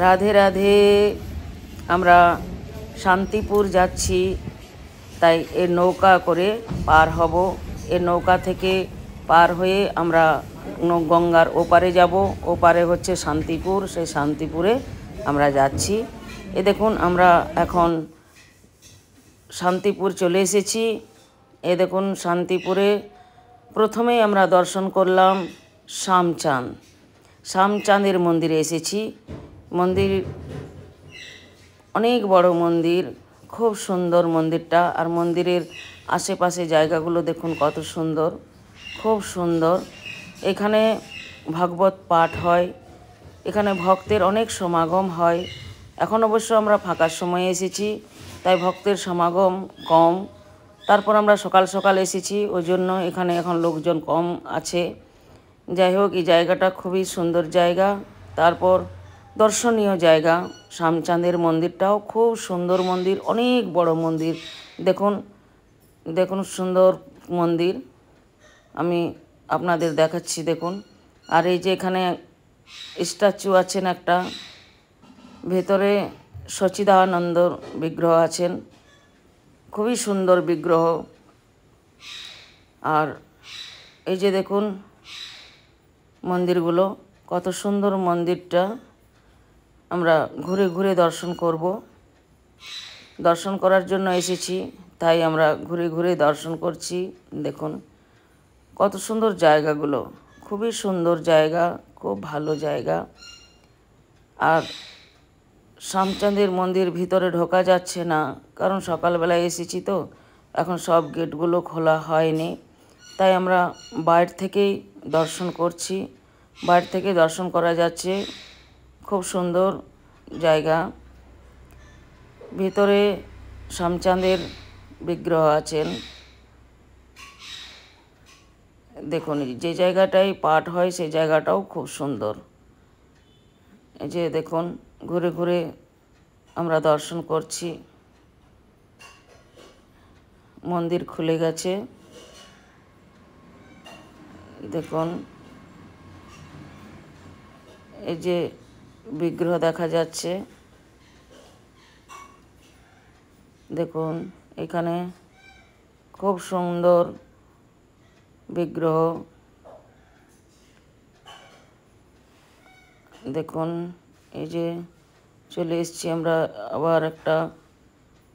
রাধে রাধে। আমরা শান্তিপুর যাচ্ছি, তাই এর নৌকা করে পার হব। এর নৌকা থেকে পার হয়ে আমরা গঙ্গার ওপারে যাব। ওপারে হচ্ছে শান্তিপুর, সেই শান্তিপুরে আমরা যাচ্ছি। এ দেখুন আমরা এখন শান্তিপুর চলে এসেছি। এ দেখুন শান্তিপুরে প্রথমেই আমরা দর্শন করলাম শ্যামচাঁদ। শ্যামচাঁদের মন্দিরে এসেছি। মন্দির অনেক বড় মন্দির, খুব সুন্দর মন্দিরটা। আর মন্দিরের আশেপাশে জায়গাগুলো দেখুন কত সুন্দর, খুব সুন্দর। এখানে ভাগবত পাঠ হয়, এখানে ভক্তের অনেক সমাগম হয়। এখন অবশ্য আমরা ফাঁকার সময়ে এসেছি, তাই ভক্তের সমাগম কম। তারপর আমরা সকাল সকাল এসেছি, ওই জন্য এখানে এখন লোকজন কম আছে। যাই হোক, এই জায়গাটা খুবই সুন্দর জায়গা। তারপর দর্শনীয় জায়গা শ্যামচাঁদের মন্দিরটাও খুব সুন্দর মন্দির, অনেক বড় মন্দির। দেখুন দেখুন সুন্দর মন্দির, আমি আপনাদের দেখাচ্ছি দেখুন। আর এই যে এখানে স্ট্যাচু আছেন একটা, ভেতরে সচিদানন্দ বিগ্রহ আছেন, খুবই সুন্দর বিগ্রহ। আর এই যে দেখুন মন্দিরগুলো, কত সুন্দর মন্দিরটা। আমরা ঘুরে ঘুরে দর্শন করব, দর্শন করার জন্য এসেছি, তাই আমরা ঘুরে ঘুরে দর্শন করছি। দেখুন কত সুন্দর জায়গাগুলো, খুবই সুন্দর জায়গা, খুব ভালো জায়গা। আর শ্যামচাঁদের মন্দির ভিতরে ঢোকা যাচ্ছে না, কারণ সকালবেলায় এসেছি তো, এখন সব গেটগুলো খোলা হয়নি, তাই আমরা বাইরে থেকেই দর্শন করছি। বাইরে থেকে দর্শন করা যাচ্ছে, খুব সুন্দর জায়গা। ভিতরে শ্যামচাঁদের বিগ্রহ আছেন। দেখুন যে জায়গাটায় পাঠ হয় সেই জায়গাটাও খুব সুন্দর। এই যে দেখুন ঘুরে ঘুরে আমরা দর্শন করছি। মন্দির খুলে গেছে, দেখুন এই যে বিগ্রহ দেখা যাচ্ছে। দেখুন এখানে খুব সুন্দর বিগ্রহ। দেখুন এই যে চলে এসেছি আমরা আবার একটা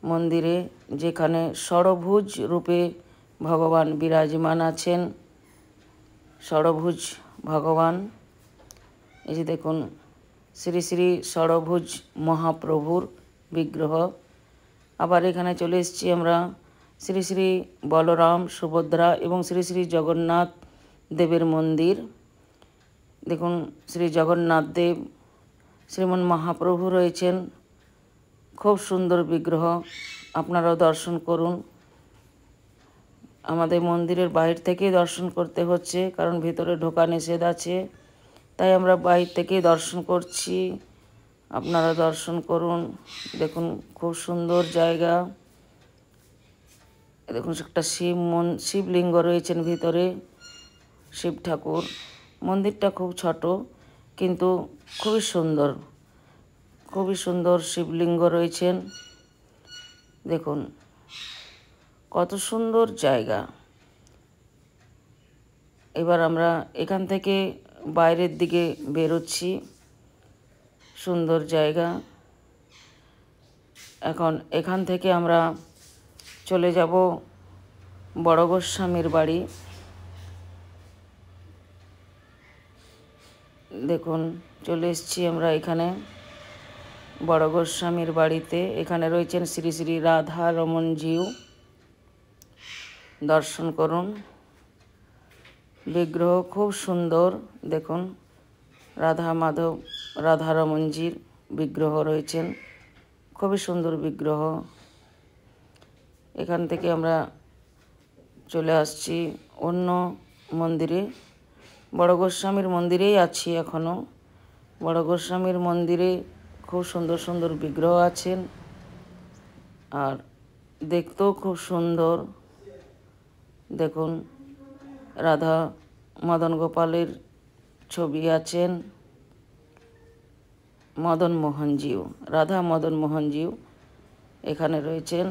মন্দিরে, যেখানে ষড়ভুজ রূপে ভগবান বিরাজমান আছেন। ষড়ভুজ ভগবান, এই যে দেখুন শ্রী শ্রী ষড়ভুজ মহাপ্রভুর বিগ্রহ। আবার এখানে চলে এসেছি আমরা শ্রী শ্রী বলরাম, সুভদ্রা এবং শ্রী শ্রী জগন্নাথ দেবের মন্দির। দেখুন শ্রী জগন্নাথ দেব, শ্রীমন মহাপ্রভু রয়েছেন, খুব সুন্দর বিগ্রহ। আপনারাও দর্শন করুন। আমাদের মন্দিরের বাইরে থেকেই দর্শন করতে হচ্ছে, কারণ ভিতরে ঢোকা নিষেধ আছে, তাই আমরা বাইরে থেকেই দর্শন করছি। আপনারা দর্শন করুন। দেখুন খুব সুন্দর জায়গা। দেখুন একটা শিবলিঙ্গ রয়েছেন ভিতরে, শিব ঠাকুর। মন্দিরটা খুব ছোট কিন্তু খুবই সুন্দর, খুবই সুন্দর শিবলিঙ্গ রয়েছেন। দেখুন কত সুন্দর জায়গা। এবার আমরা এখান থেকে বাইরের দিকে বেরোচ্ছি। সুন্দর জায়গা। এখন এখান থেকে আমরা চলে যাব বড় গোস্বামীর বাড়ি। দেখুন চলে এসেছি আমরা এখানে বড় গোস্বামীর বাড়িতে। এখানে রয়েছেন শ্রী শ্রী রাধা রমনজিউ। দর্শন করুন, বিগ্রহ খুব সুন্দর। দেখুন রাধা রমনজির বিগ্রহ রয়েছেন, খুবই সুন্দর বিগ্রহ। এখান থেকে আমরা চলে আসছি অন্য মন্দিরে। বড় গোস্বামীর মন্দিরেই আছি এখনও। বড় গোস্বামীর মন্দিরে খুব সুন্দর সুন্দর বিগ্রহ আছেন, আর দেখতেও খুব সুন্দর। দেখুন রাধা মদন গোপালের ছবি আছেন, মদন মোহনজিউ, রাধা মদন মোহনজিউ এখানে রয়েছেন,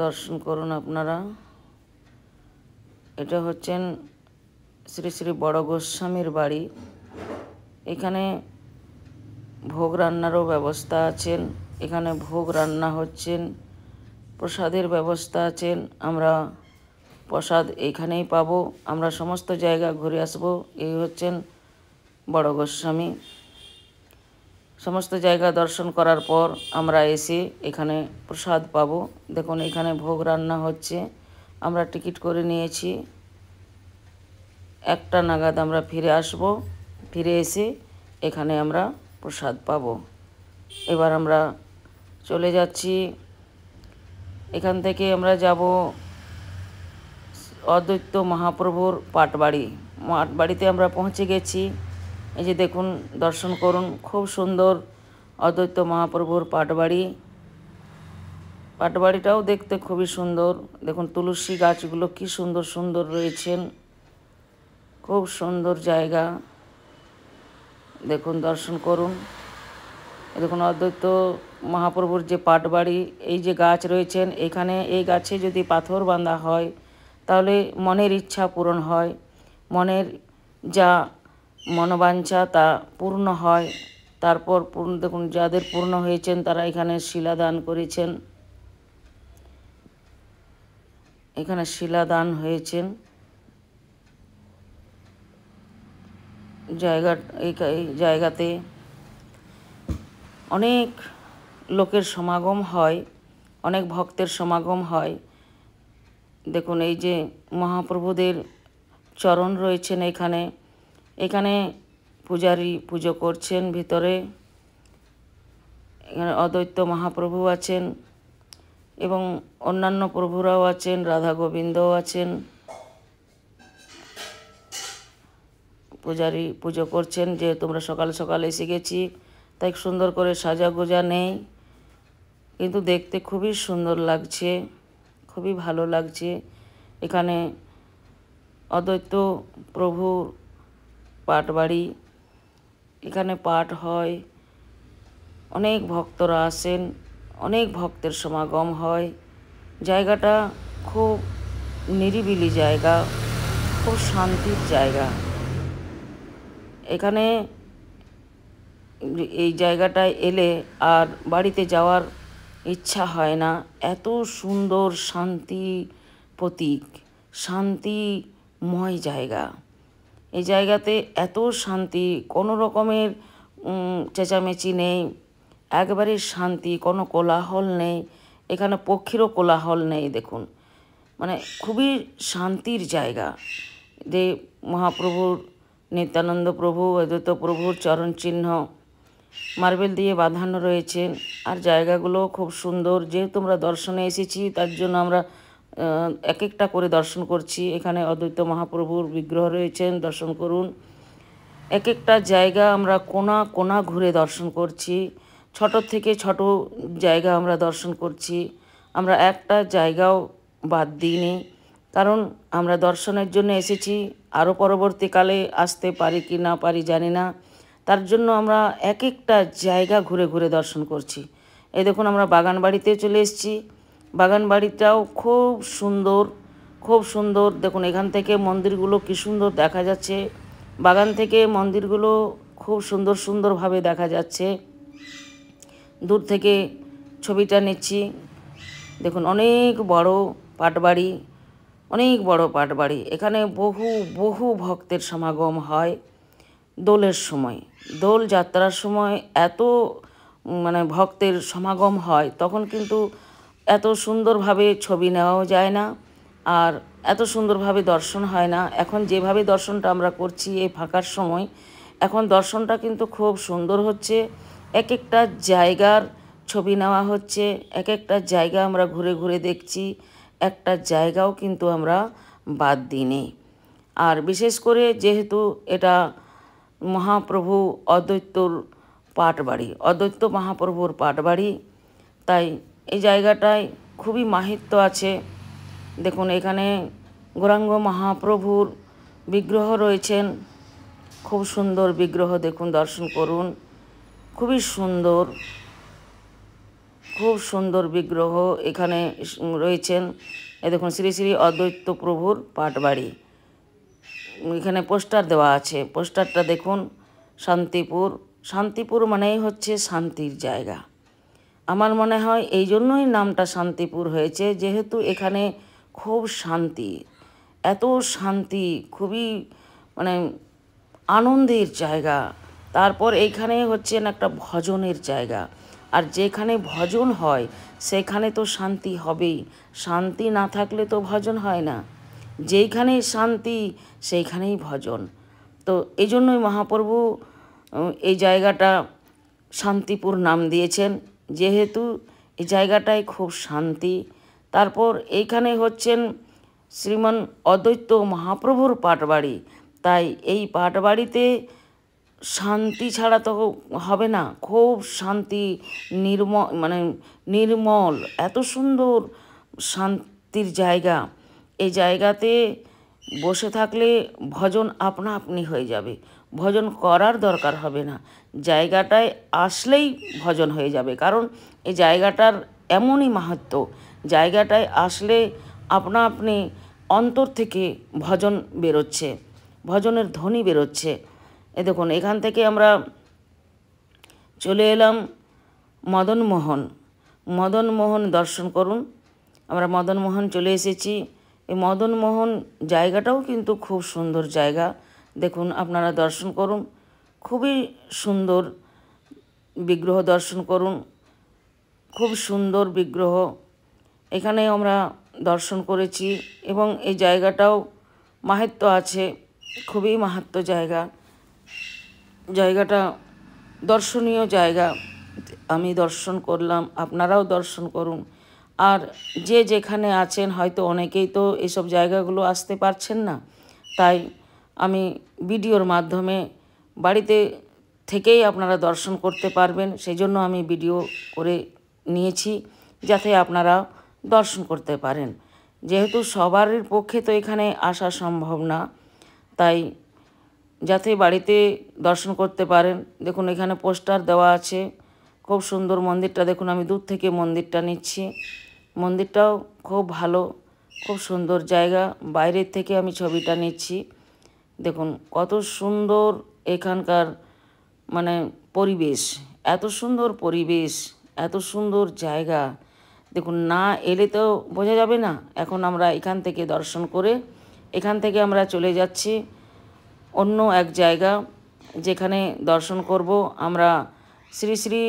দর্শন করুন আপনারা। এটা হচ্ছেন শ্রী শ্রী বড় গোস্বামীর বাড়ি। এখানে ভোগ রান্নারও ব্যবস্থা আছেন, এখানে ভোগ রান্না হচ্ছেন, প্রসাদের ব্যবস্থা আছেন। আমরা প্রসাদ এইখানেই পাবো, আমরা সমস্ত জায়গা ঘুরে আসবো। এই হচ্ছেন বড় গোস্বামী। সমস্ত জায়গা দর্শন করার পর আমরা এসে এখানে প্রসাদ পাবো। দেখুন এখানে ভোগ রান্না হচ্ছে, আমরা টিকিট করে নিয়েছি। 1টা নাগাদ আমরা ফিরে আসব, ফিরে এসে এখানে আমরা প্রসাদ পাবো। এবার আমরা চলে যাচ্ছি, এখান থেকে আমরা যাব অদ্বৈত মহাপ্রভুর পাটবাড়ি। পাটবাড়িতে আমরা পৌঁছে গেছি। এই যে দেখুন, দর্শন করুন, খুব সুন্দর অদ্বৈত মহাপ্রভুর পাটবাড়ি। পাটবাড়িটাও দেখতে খুবই সুন্দর। দেখুন তুলসী গাছগুলো কি সুন্দর সুন্দর রয়েছেন, খুব সুন্দর জায়গা। দেখুন দর্শন করুন। দেখুন অদ্বৈত মহাপ্রভুর যে পাটবাড়ি, এই যে গাছ রয়েছেন, এখানে এই গাছে যদি পাথর বাঁধা হয় তাহলে মনের ইচ্ছা পূরণ হয়, মনের যা মনোবাঞ্ছা তা পূর্ণ হয়। তারপর দেখুন যাদের পূর্ণ হয়েছেন তারা এখানে শিলাদান করেছেন, এখানে শিলাদান হয়েছেন। এই জায়গাতে অনেক লোকের সমাগম হয়, অনেক ভক্তের সমাগম হয়। দেখুন এই যে মহাপ্রভুদের চরণ রয়েছেন এখানে, এখানে পূজারী পুজো করছেন ভিতরে। এখানে অদ্বৈত মহাপ্রভু আছেন এবং অন্যান্য প্রভুরাও আছেন, রাধা গোবিন্দও আছেন। পূজারী পুজো করছেন। যে তোমরা সকাল সকাল এসে গেছি তাই সুন্দর করে সাজা গোজা নেই, কিন্তু দেখতে খুবই সুন্দর লাগছে, খুবই ভালো লাগছে। এখানে অদ্বৈত প্রভুর পাটবাড়ি, এখানে পাঠ হয়, অনেক ভক্তরা আসেন, অনেক ভক্তের সমাগম হয়। জায়গাটা খুব নিরিবিলি জায়গা, খুব শান্তির জায়গা। এখানে এই জায়গাটায় এলে আর বাড়িতে যাওয়ার ইচ্ছা হয় না, এত সুন্দর শান্তি প্রতীক, শান্তিময় জায়গা। এই জায়গাতে এত শান্তি, কোনো রকমের চেঁচামেচি নেই, একবারে শান্তি, কোনো কোলাহল নেই, এখানে পক্ষীরও কোলাহল নেই। দেখুন মানে খুবই শান্তির জায়গা। যে মহাপ্রভুর, নিত্যানন্দ প্রভু, অদ্বৈত প্রভুর চরণ চিহ্ন মার্বেল দিয়ে বাঁধানো রয়েছে। আর জায়গাগুলো খুব সুন্দর। যেহেতু আমরা দর্শনে এসেছি তার জন্য আমরা এক একটা করে দর্শন করছি। এখানে অদ্বৈত মহাপ্রভুর বিগ্রহ রয়েছেন, দর্শন করুন। এক একটা জায়গা আমরা কোনা কোনা ঘুরে দর্শন করছি, ছোট থেকে ছোট জায়গা আমরা দর্শন করছি। আমরা একটা জায়গাও বাদ দিইনি, কারণ আমরা দর্শনের জন্য এসেছি। আরও পরবর্তীকালে আসতে পারি কি না পারি জানি না, তার জন্য আমরা এক একটা জায়গা ঘুরে ঘুরে দর্শন করছি। এই দেখুন আমরা বাগান বাড়িতে চলে এসেছি। বাগান বাড়িটাও খুব সুন্দর, খুব সুন্দর। দেখুন এখান থেকে মন্দিরগুলো কি সুন্দর দেখা যাচ্ছে, বাগান থেকে মন্দিরগুলো খুব সুন্দর সুন্দরভাবে দেখা যাচ্ছে। দূর থেকে ছবিটা নিচ্ছি। দেখুন অনেক বড় পাটবাড়ি, অনেক বড় পাটবাড়ি। এখানে বহু বহু ভক্তের সমাগম হয় দোলের সময়, দোল যাত্রার সময় এত মানে ভক্তের সমাগম হয়, তখন কিন্তু এত সুন্দরভাবে ছবি নেওয়াও যায় না, আর এত সুন্দরভাবে দর্শন হয় না। এখন যেভাবে দর্শনটা আমরা করছি এই ফাঁকার সময়, এখন দর্শনটা কিন্তু খুব সুন্দর হচ্ছে। এক একটা জায়গার ছবি নেওয়া হচ্ছে, এক একটা জায়গা আমরা ঘুরে ঘুরে দেখছি, একটা জায়গাও কিন্তু আমরা বাদ দিইনি। আর বিশেষ করে যেহেতু এটা মহাপ্রভু অদ্বৈতর পাটবাড়ি, অদ্বৈত মহাপ্রভুর পাটবাড়ি, তাই এই জায়গাটায় খুবই মাহাত্ম্য আছে। দেখুন এখানে গৌরাঙ্গ মহাপ্রভুর বিগ্রহ রয়েছেন, খুব সুন্দর বিগ্রহ দেখুন, দর্শন করুন। খুবই সুন্দর, খুব সুন্দর বিগ্রহ এখানে রয়েছেন। এই দেখুন শ্রী শ্রী অদ্বৈত প্রভুর পাটবাড়ি। এখানে পোস্টার দেওয়া আছে, পোস্টারটা দেখুন। শান্তিপুর, শান্তিপুর মানেই হচ্ছে শান্তির জায়গা। আমার মনে হয় এই জন্যই নামটা শান্তিপুর হয়েছে, যেহেতু এখানে খুব শান্তি, এত শান্তি, খুবই মানে আনন্দের জায়গা। তারপর এইখানে হচ্ছে একটা ভজনের জায়গা, আর যেখানে ভজন হয় সেখানে তো শান্তি হবেই। শান্তি না থাকলে তো ভজন হয় না। যেইখানেই শান্তি সেইখানেই ভজন। তো এই জন্যই মহাপ্রভু এই জায়গাটা শান্তিপুর নাম দিয়েছেন, যেহেতু এই জায়গাটায় খুব শান্তি। তারপর এইখানে হচ্ছেন শ্রীমান অদ্বৈত মহাপ্রভুর পাটবাড়ি। তাই এই পাটবাড়িতে শান্তি ছাড়া তো হবে না। খুব শান্তি, নির্মল, এত সুন্দর শান্তির জায়গা। এই জায়গাতে বসে থাকলে ভজন আপনা আপনি হয়ে যাবে, ভজন করার দরকার হবে না। জায়গাটায় আসলেই ভজন হয়ে যাবে, কারণ এই জায়গাটার এমনই মাহাত্ম্য। জায়গাটায় আসলে আপনা আপনি অন্তর থেকে ভজন বেরোচ্ছে, ভজনের ধ্বনি বেরোচ্ছে। দেখুন এখান থেকে আমরা চলে এলাম মদনমোহন। মদনমোহন দর্শন করুন। আমরা মদনমোহন চলে এসেছি। এই মদনমোহন জায়গাটাও কিন্তু খুব সুন্দর জায়গা। দেখুন আপনারা দর্শন করুন, খুবই সুন্দর বিগ্রহ দর্শন করুন, খুব সুন্দর বিগ্রহ। এখানে আমরা দর্শন করেছি এবং এই জায়গাটাও মাহাত্ম্য আছে, খুবই মাহাত্ম্য জায়গা। জায়গাটা দর্শনীয় জায়গা। আমি দর্শন করলাম, আপনারাও দর্শন করুন। আর যে যেখানে আছেন, হয়তো অনেকেই তো এসব জায়গাগুলো আসতে পারছেন না, তাই আমি ভিডিওর মাধ্যমে বাড়িতে থেকেই আপনারা দর্শন করতে পারবেন, সেই জন্য আমি ভিডিও করে নিয়েছি, যাতে আপনারা দর্শন করতে পারেন। যেহেতু সবার পক্ষে তো এখানে আসা সম্ভব না, তাই যাতে বাড়িতে দর্শন করতে পারেন। দেখুন এখানে পোস্টার দেওয়া আছে, খুব সুন্দর মন্দিরটা দেখুন। আমি দূর থেকে মন্দিরটা নিচ্ছি, মন্দিরটাও খুব ভালো, খুব সুন্দর জায়গা। বাইরের থেকে আমি ছবিটা নিচ্ছি। দেখুন কত সুন্দর এখানকার পরিবেশ, এত সুন্দর পরিবেশ, এত সুন্দর জায়গা। দেখুন না এলে তো বোঝা যাবে না। এখন আমরা এখান থেকে দর্শন করে এখান থেকে আমরা চলে যাচ্ছি অন্য এক জায়গা, যেখানে দর্শন করব আমরা শ্রী শ্রী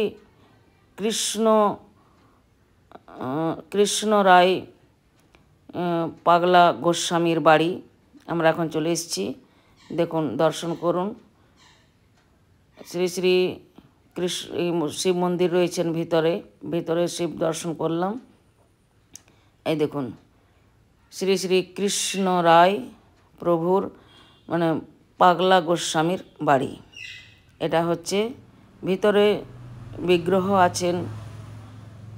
কৃষ্ণ রায় পাগলা গোস্বামীর বাড়ি। আমরা এখন চলে এসেছি, দেখুন দর্শন করুন। শ্রী শ্রী শিব মন্দির রয়েছেন ভিতরে, ভিতরে শিব দর্শন করলাম। এই দেখুন শ্রী শ্রী কৃষ্ণ রায় প্রভুর পাগলা গোস্বামীর বাড়ি। এটা হচ্ছে ভিতরে বিগ্রহ আছেন,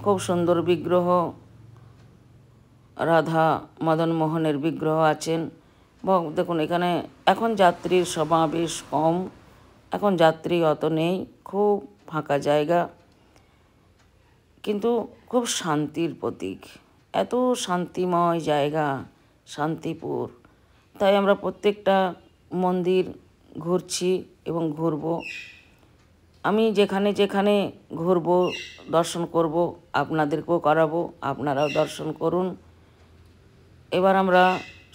খুব সুন্দর বিগ্রহ। রাধা মদনমোহনের বিগ্রহ আছেন। দেখুন এখানে এখন যাত্রীর সমাবেশ কম, এখন যাত্রী অত নেই, খুব ফাঁকা জায়গা, কিন্তু খুব শান্তির প্রতীক। এত শান্তিময় জায়গা শান্তিপুর। তাই আমরা প্রত্যেকটা মন্দির ঘুরছি এবং ঘুরব। আমি যেখানে যেখানে ঘুরব, দর্শন করব, আপনাদেরকেও করাবো, আপনারাও দর্শন করুন। এবার আমরা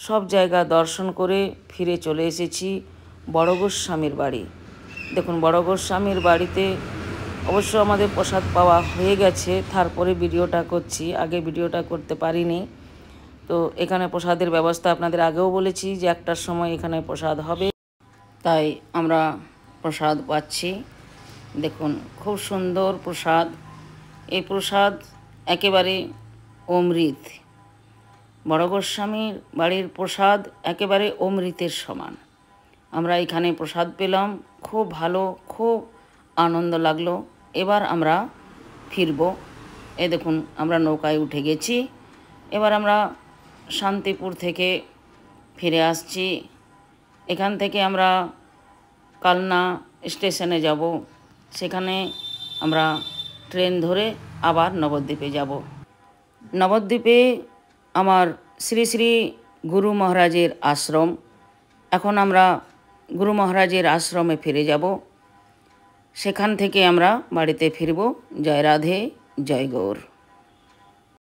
সব জায়গা দর্শন করে ফিরে চলে এসেছি বড় গোস্বামীর বাড়ি। দেখুন বড় গোস্বামীর বাড়িতে অবশ্য আমাদের প্রসাদ পাওয়া হয়ে গেছে, তারপরে ভিডিওটা করছি, আগে ভিডিওটা করতে পারিনি। তো এখানে প্রসাদের ব্যবস্থা আপনাদের আগেও বলেছি যে 1টার সময় এখানে প্রসাদ হবে, তাই আমরা প্রসাদ পাচ্ছি। দেখুন খুব সুন্দর প্রসাদ। এই প্রসাদ একেবারে অমৃত। বড় গোস্বামীর বাড়ির প্রসাদ একেবারে অমৃতের সমান। আমরা এখানে প্রসাদ পেলাম, খুব ভালো, খুব আনন্দ লাগলো। এবার আমরা ফিরব। এই দেখুন আমরা নৌকায় উঠে গেছি। এবার আমরা শান্তিপুর থেকে ফিরে আসছি। এখান থেকে আমরা কালনা স্টেশনে যাব, সেখানে আমরা ট্রেন ধরে আবার নবদ্বীপে যাব। নবদ্বীপে আমার শ্রী শ্রী গুরু মহারাজের আশ্রম। এখন আমরা গুরু মহারাজের আশ্রমে ফিরে যাব, সেখান থেকে আমরা বাড়িতে ফিরব। জয় রাধে, জয় গৌর।